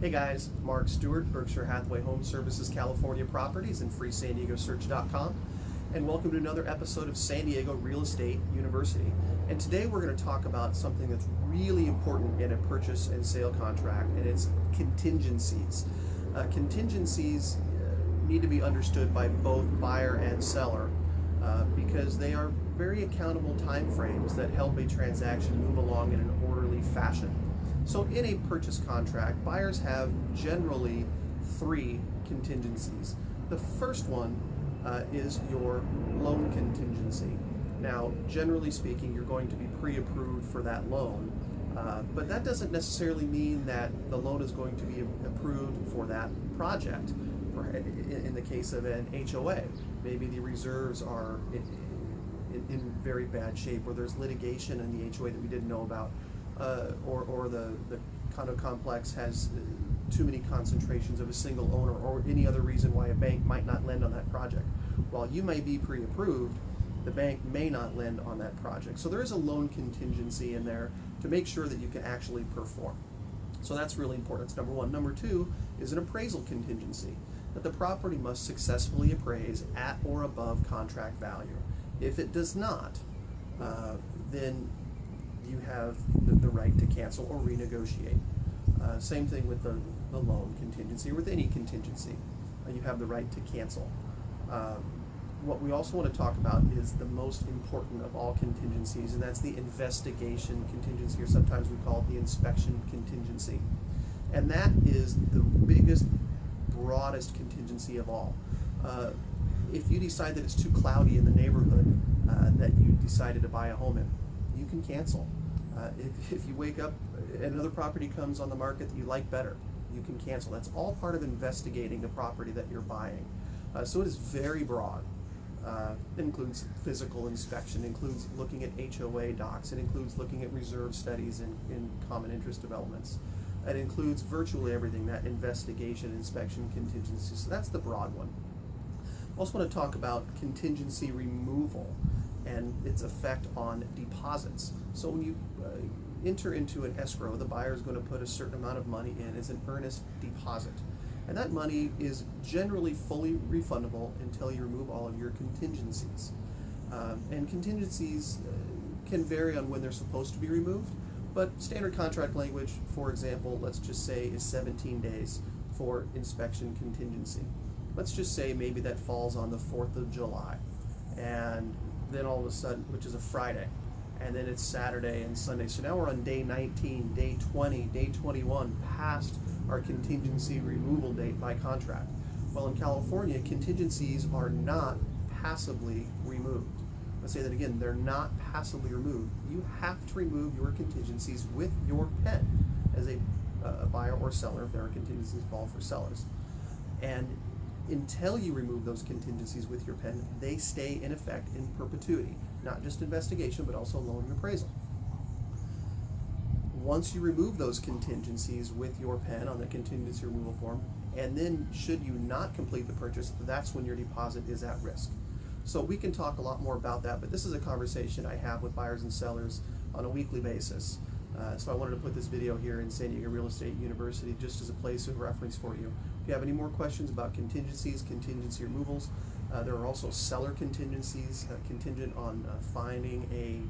Hey guys, Mark Stuart, Berkshire Hathaway Home Services California Properties and freesanDiegoSearch.com, and welcome to another episode of San Diego Real Estate University. And today we're going to talk about something that's really important in a purchase and sale contract, and it's contingencies. Contingencies need to be understood by both buyer and seller because they are very accountable time frames that help a transaction move along in an orderly fashion. So in a purchase contract, buyers have generally three contingencies. The first one is your loan contingency. Now, generally speaking, you're going to be pre-approved for that loan, but that doesn't necessarily mean that the loan is going to be approved for that project. In the case of an HOA, maybe the reserves are in very bad shape, or there's litigation in the HOA that we didn't know about. Or the condo complex has too many concentrations of a single owner, or any other reason why a bank might not lend on that project. While you may be pre-approved, the bank may not lend on that project. So there is a loan contingency in there to make sure that you can actually perform. So that's really important. That's number one. Number two is an appraisal contingency, that the property must successfully appraise at or above contract value. If it does not, then you have the right to cancel or renegotiate. Same thing with the loan contingency, or with any contingency. You have the right to cancel. What we also want to talk about is the most important of all contingencies, and that's the investigation contingency, or sometimes we call it the inspection contingency. And that is the biggest, broadest contingency of all. If you decide that it's too cloudy in the neighborhood that you decided to buy a home in, you can cancel. If you wake up and another property comes on the market that you like better, you can cancel. That's all part of investigating the property that you're buying. So it is very broad. It includes physical inspection, includes looking at HOA docs, it includes looking at reserve studies in common interest developments. It includes virtually everything, that investigation, inspection, contingency. So that's the broad one. I also want to talk about contingency removal and its effect on deposits. So when you enter into an escrow, the buyer is going to put a certain amount of money in as an earnest deposit. And that money is generally fully refundable until you remove all of your contingencies. And contingencies can vary on when they're supposed to be removed, but standard contract language, for example, let's just say is 17 days for inspection contingency. Let's just say maybe that falls on the 4th of July. And then all of a sudden, which is a Friday, and then it's Saturday and Sunday. So now we're on day 19, day 20, day 21, past our contingency removal date by contract. Well, in California, contingencies are not passively removed. Let's say that again, they're not passively removed. You have to remove your contingencies with your pen as a buyer or seller, if there are contingencies involved for sellers. And until you remove those contingencies with your pen, they stay in effect in perpetuity. Not just investigation, but also loan and appraisal. Once you remove those contingencies with your pen on the contingency removal form, and then should you not complete the purchase, that's when your deposit is at risk. So we can talk a lot more about that, but this is a conversation I have with buyers and sellers on a weekly basis. So I wanted to put this video here in San Diego Real Estate University just as a place of reference for you. If you have any more questions about contingencies, contingency removals, there are also seller contingencies contingent on finding a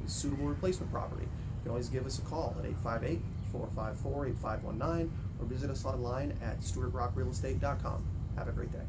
suitable replacement property. You can always give us a call at 858-454-8519 or visit us online at stuartrockrealestate.com. Have a great day.